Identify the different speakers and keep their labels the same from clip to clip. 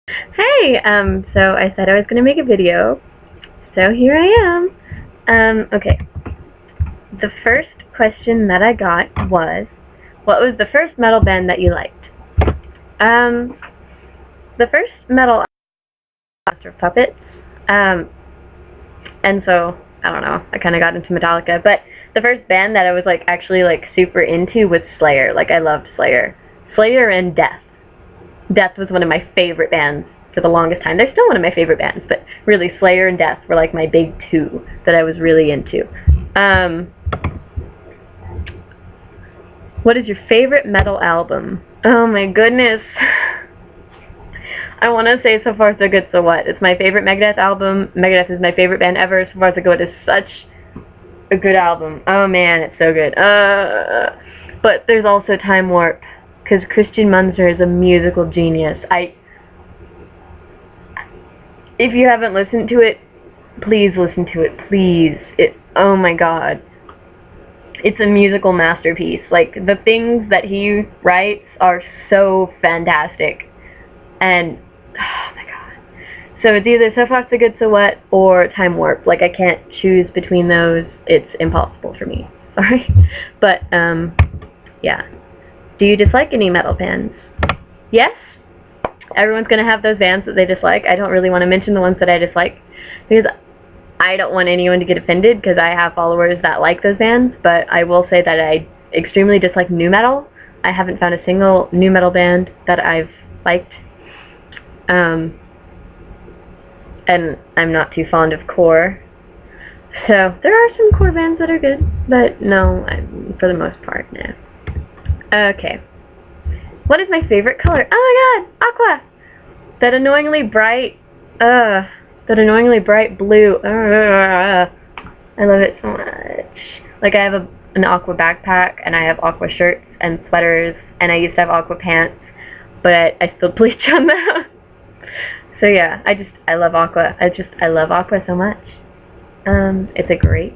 Speaker 1: Hey, so I said I was gonna make a video, so here I am. Okay. The first question that I got was, what was the first metal band that you liked? The first metal Master of Puppets, and so, I don't know, I kinda got into Metallica, but the first band that I was, actually, super into was Slayer. I loved Slayer. Slayer and Death. Death was one of my favorite bands for the longest time. They're still one of my favorite bands, but really Slayer and Death were my big two that I was really into. What is your favorite metal album? Oh my goodness. I want to say So Far So Good So What. It's my favorite Megadeth album. Megadeth is my favorite band ever. So Far So Good is such a good album. Oh man, it's so good. But there's also Time Warp, because Christian Munzer is a musical genius. If you haven't listened to it, please listen to it, please. Oh my god. It's a musical masterpiece. The things that he writes are so fantastic. And, oh my god. So it's either So Far So Good So What or Time Warp. I can't choose between those. It's impossible for me. Sorry. But, yeah. Do you dislike any metal bands? Yes? Everyone's going to have those bands that they dislike. I don't really want to mention the ones that I dislike, because I don't want anyone to get offended, because I have followers that like those bands, but I will say that I extremely dislike nu metal. I haven't found a single nu metal band that I've liked. And I'm not too fond of core. So, there are some core bands that are good, but no, for the most part, no. Okay. What is my favorite color? Oh my god! Aqua! That annoyingly bright blue. I love it so much. I have an aqua backpack, and I have aqua shirts and sweaters, and I used to have aqua pants, but I spilled bleach on them. So yeah, I love aqua. I love aqua so much. It's a great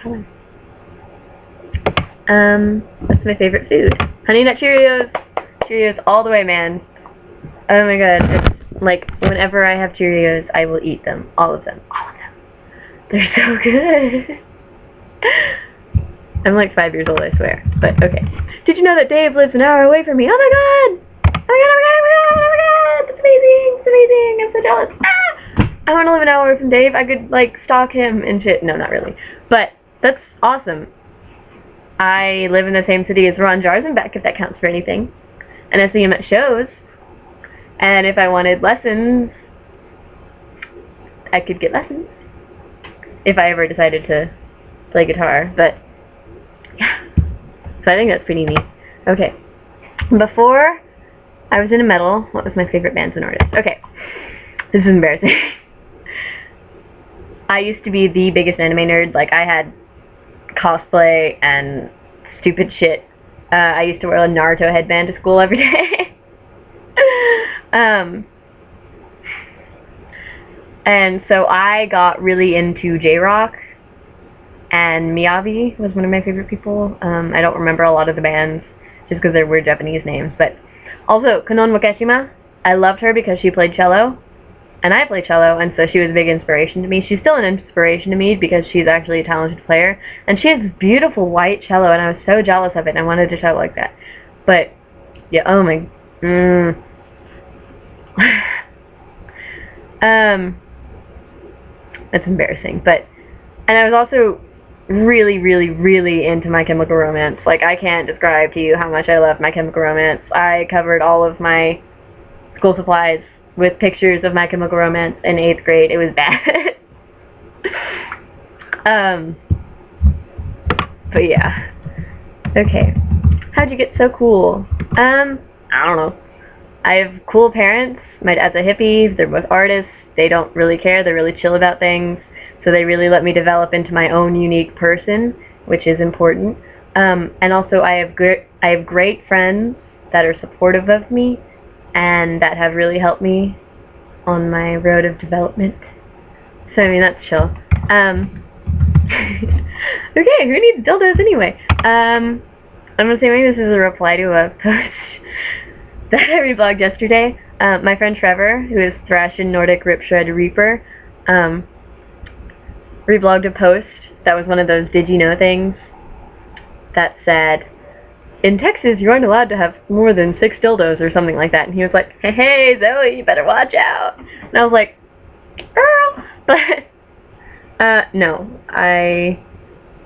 Speaker 1: color. What's my favorite food? Honey Nut Cheerios! Cheerios all the way, man. Oh my god. It's whenever I have Cheerios, I will eat them. All of them. All of them. They're so good. I'm 5 years old, I swear. But, okay. Did you know that Dave lives an hour away from me? Oh my god! Oh my god, oh my god, oh my god, oh my god! That's amazing! It's amazing! I'm so jealous. Ah! I want to live an hour away from Dave. I could, stalk him and shit. No, not really. But, that's awesome. I live in the same city as Ron Jarzenbeck, if that counts for anything. And I see him at shows. And if I wanted lessons, I could get lessons. If I ever decided to play guitar. But, yeah. So I think that's pretty neat. Okay. Before I was into metal, what was my favorite bands and artists? Okay. This is embarrassing. I used to be the biggest anime nerd. I had cosplay and stupid shit. I used to wear a Naruto headband to school every day. And so I got really into J-Rock, and Miyavi was one of my favorite people. I don't remember a lot of the bands, just because they're weird Japanese names, but also Konon Wakeshima. I loved her because she played cello, and I play cello, and so she was a big inspiration to me. She's still an inspiration to me because she's actually a talented player, and she has this beautiful white cello, and I was so jealous of it, and I wanted to cello like that. But, yeah, oh my, that's embarrassing, and I was also really, really, really into My Chemical Romance. I can't describe to you how much I love My Chemical Romance. I covered all of my school supplies with pictures of My Chemical Romance in 8th grade. It was bad. But yeah. Okay. How'd you get so cool? I don't know. I have cool parents. My dad's a hippie. They're both artists. They don't really care. They're really chill about things. So they really let me develop into my own unique person, which is important. And also I have great friends that are supportive of me and that have really helped me on my road of development. So I mean, that's chill. Okay, who needs dildos anyway? I'm gonna say maybe this is a reply to a post that I reblogged yesterday. My friend Trevor, who is Thrashin Nordic Rip Shred Reaper, reblogged a post that was one of those did you know things that said, in Texas you aren't allowed to have more than 6 dildos or something like that. And he was like, hey Zoe, you better watch out. And I was like, girl. But, no, I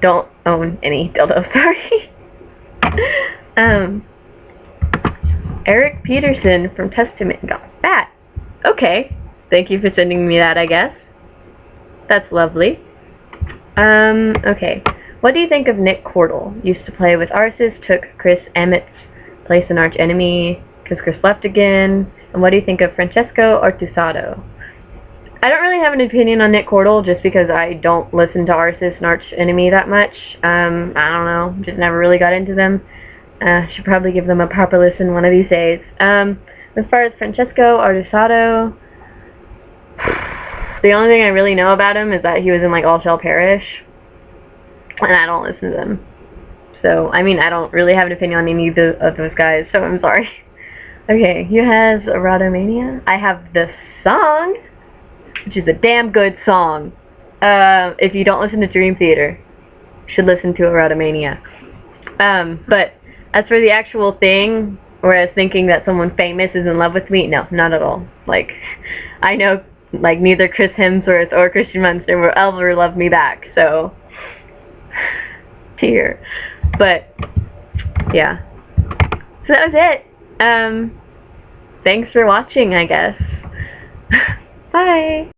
Speaker 1: don't own any dildos, sorry. Eric Peterson from Testament got fat. Okay, thank you for sending me that, I guess. That's lovely. Okay. What do you think of Nick Cordle? Used to play with Arceus, took Chris Emmett's place in Arch Enemy, because Chris left again. And what do you think of Francesco Artusado? I don't really have an opinion on Nick Cordle, just because I don't listen to Arceus and Arch Enemy that much. I don't know, just never really got into them. Should probably give them a proper listen one of these days. As far as Francesco Artusado, the only thing I really know about him is that he was in like All Shall Perish, and I don't listen to them. So, I mean, I don't really have an opinion on any of those guys, so I'm sorry. Okay, who has Erotomania? I have the song, which is a damn good song. If you don't listen to Dream Theater, you should listen to Erotomania. But as for the actual thing, whereas thinking that someone famous is in love with me, no, not at all. Like, I know, like, neither Chris Hemsworth or Christian Munster will ever love me back, so, tear. But, yeah. So that was it. Thanks for watching, I guess. Bye!